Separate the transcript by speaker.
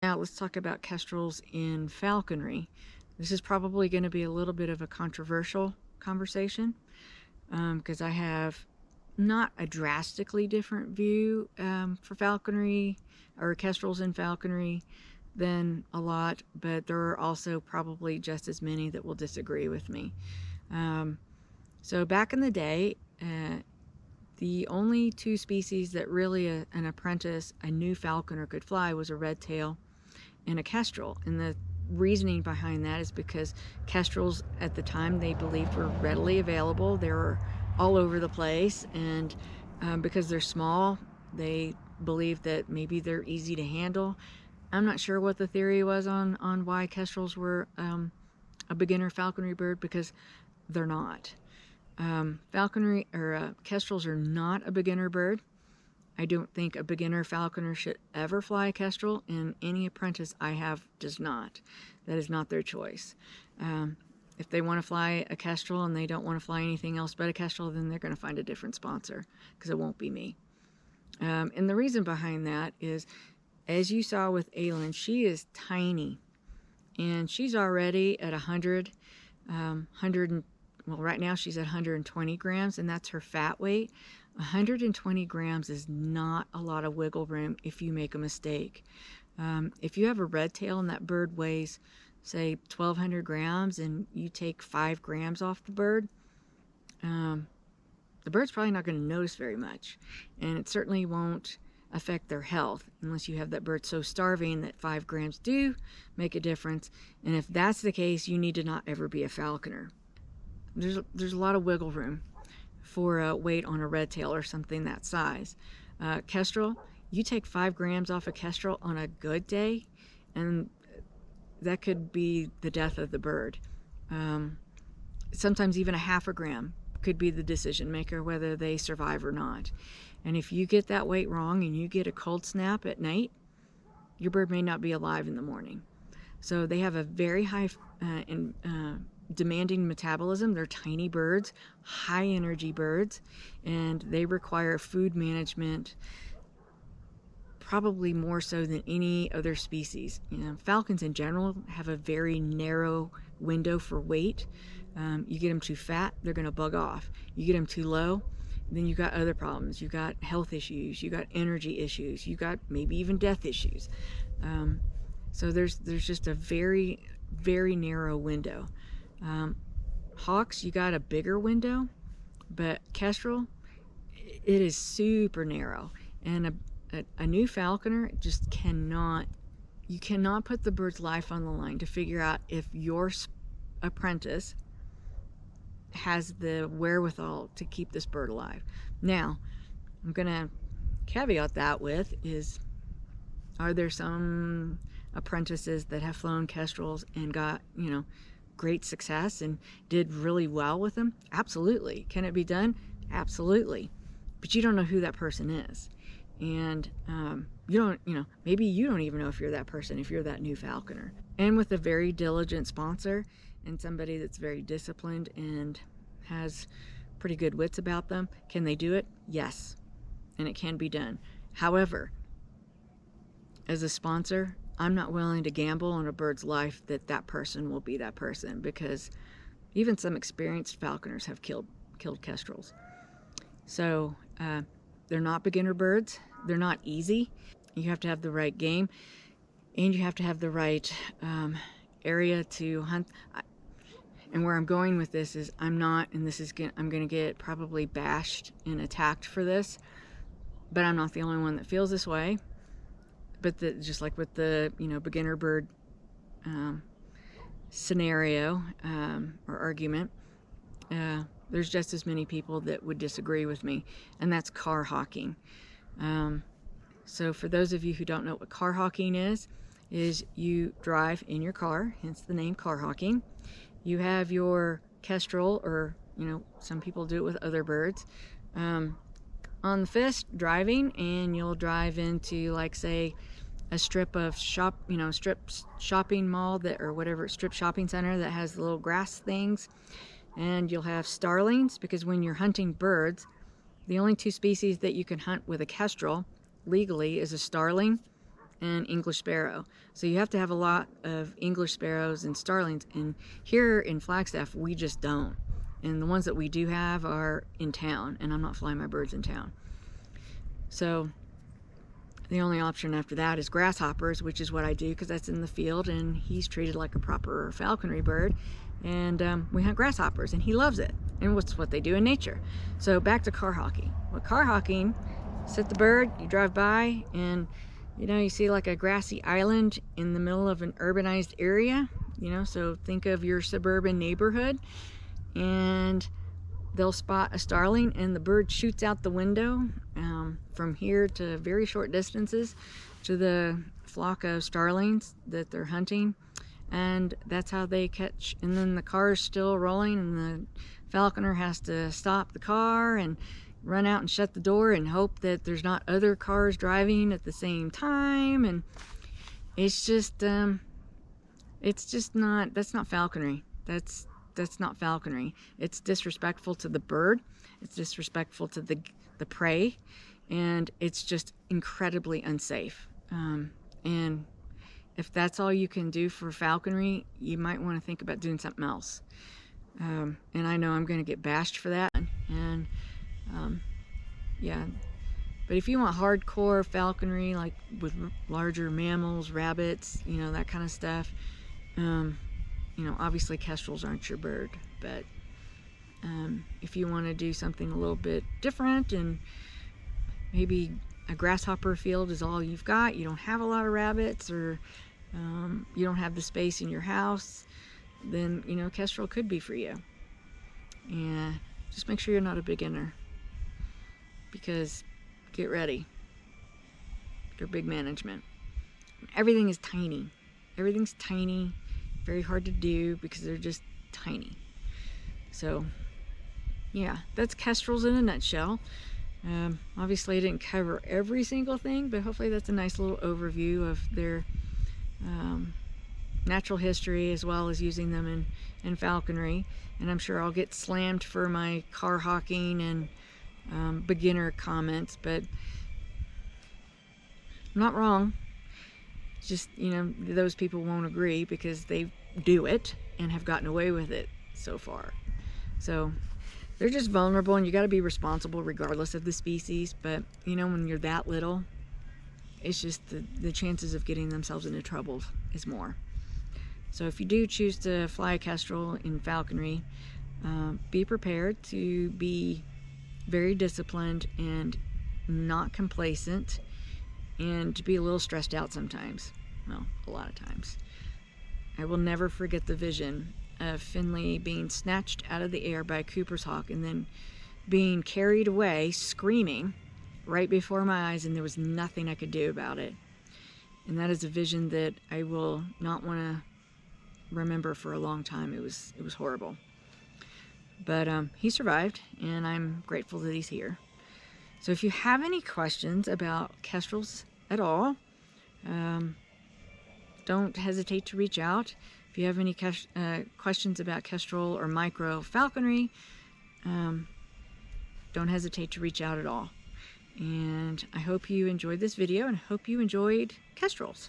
Speaker 1: Now let's talk about kestrels in falconry. This is probably going to be a little bit of a controversial conversation because I have not a drastically different view for falconry or kestrels in falconry than a lot, but there are also probably just as many that will disagree with me. So back in the day, the only two species that really an apprentice, a new falconer, could fly was a red tail and a kestrel. And the reasoning behind that is because kestrels at the time they believed were readily available. They were all over the place, and because they're small, they believed that maybe they're easy to handle. I'm not sure what the theory was on why kestrels were a beginner falconry bird, because they're not. Falconry or kestrels are not a beginner bird. I don't think a beginner falconer should ever fly a kestrel, and any apprentice I have does not. That is not their choice. If they want to fly a kestrel and they don't want to fly anything else but a kestrel, then they're going to find a different sponsor, because it won't be me. And the reason behind that is, as you saw with Aylin, she is tiny, and she's already at 100, well, right now she's at 120 grams, and that's her fat weight. 120 grams is not a lot of wiggle room if you make a mistake. If you have a red tail and that bird weighs, say, 1,200 grams, and you take 5 grams off the bird, the bird's probably not going to notice very much, and it certainly won't affect their health unless you have that bird so starving that 5 grams do make a difference. And if that's the case, you need to not ever be a falconer. There's a lot of wiggle room for weight on a red tail or something that size. Kestrel, you take 5 grams off a kestrel on a good day, and that could be the death of the bird. Sometimes even a half a gram could be the decision maker whether they survive or not. And if you get that weight wrong and you get a cold snap at night, your bird may not be alive in the morning. So they have a very high demanding metabolism. They're tiny birds, high energy birds, and they require food management probably more so than any other species. Falcons in general have a very narrow window for weight. You get them too fat, they're going to bug off. You get them too low, then you got other problems. You got health issues, you got energy issues, you got maybe even death issues. So there's just a very, very narrow window. Hawks, you got a bigger window, but kestrel, it is super narrow. And a new falconer just cannot put the bird's life on the line to figure out if your apprentice has the wherewithal to keep this bird alive. Now, I'm gonna caveat that with is, are there some apprentices that have flown kestrels and got, great success and did really well with them? Absolutely. Can it be done? Absolutely. But you don't know who that person is. And maybe you don't even know if you're that person, if you're that new falconer. And with a very diligent sponsor and somebody that's very disciplined and has pretty good wits about them, can they do it? Yes. And it can be done. However, as a sponsor, I'm not willing to gamble on a bird's life that person will be that person, because even some experienced falconers have killed kestrels. So they're not beginner birds. They're not easy. You have to have the right game, and you have to have the right area to hunt. And where I'm going with this is, I'm going to get probably bashed and attacked for this, but I'm not the only one that feels this way. But just like with the beginner bird scenario or argument, there's just as many people that would disagree with me, and that's car hawking. So for those of you who don't know what car hawking is you drive in your car, hence the name car hawking. You have your kestrel, or some people do it with other birds, on the fist driving, and you'll drive into, like, say, a strip of strip shopping mall strip shopping center that has the little grass things, and you'll have starlings, because when you're hunting birds, the only two species that you can hunt with a kestrel legally is a starling and English sparrow. So you have to have a lot of English sparrows and starlings, and here in Flagstaff we just don't. And the ones that we do have are in town, and I'm not flying my birds in town. So the only option after that is grasshoppers, which is what I do because that's in the field, and he's treated like a proper falconry bird. And we hunt grasshoppers, and he loves it. And what's what they do in nature. So back to car hawking. Well, car hawking, set the bird, you drive by, and you know, you see like a grassy island in the middle of an urbanized area. You know, so think of your suburban neighborhood, and they'll spot a starling, and the bird shoots out the window from here to very short distances to the flock of starlings that they're hunting, and that's how they catch. And then the car is still rolling, and the falconer has to stop the car and run out and shut the door and hope that there's not other cars driving at the same time. And it's just not, that's not falconry. That's not falconry. It's disrespectful to the bird, it's disrespectful to the prey, and it's just incredibly unsafe. And if that's all you can do for falconry, you might want to think about doing something else. And I know I'm going to get bashed for that, and yeah, but if you want hardcore falconry, like with larger mammals, rabbits, you know, that kind of stuff, you know, obviously kestrels aren't your bird, but if you want to do something a little bit different, and maybe a grasshopper field is all you've got, you don't have a lot of rabbits, or you don't have the space in your house, then, you know, kestrel could be for you. And just make sure you're not a beginner, because get ready, they're big management. Everything is tiny. Everything's tiny, very hard to do because they're just tiny. So yeah, that's kestrels in a nutshell. Obviously I didn't cover every single thing, but hopefully that's a nice little overview of their natural history, as well as using them in falconry. And I'm sure I'll get slammed for my car hawking and beginner comments, but I'm not wrong. It's just, you know, those people won't agree because they do it and have gotten away with it so far. So they're just vulnerable, and you got to be responsible regardless of the species. But you know, when you're that little, it's just the chances of getting themselves into trouble is more. So if you do choose to fly a kestrel in falconry, be prepared to be very disciplined and not complacent, and to be a little stressed out sometimes. Well, a lot of times. I will never forget the vision of Finley being snatched out of the air by a Cooper's hawk and then being carried away screaming right before my eyes, and there was nothing I could do about it. And that is a vision that I will not want to remember for a long time. It was horrible. But he survived, and I'm grateful that he's here. So if you have any questions about kestrels at all, don't hesitate to reach out. If you have any questions about kestrel or microfalconry, don't hesitate to reach out at all. And I hope you enjoyed this video, and I hope you enjoyed kestrels.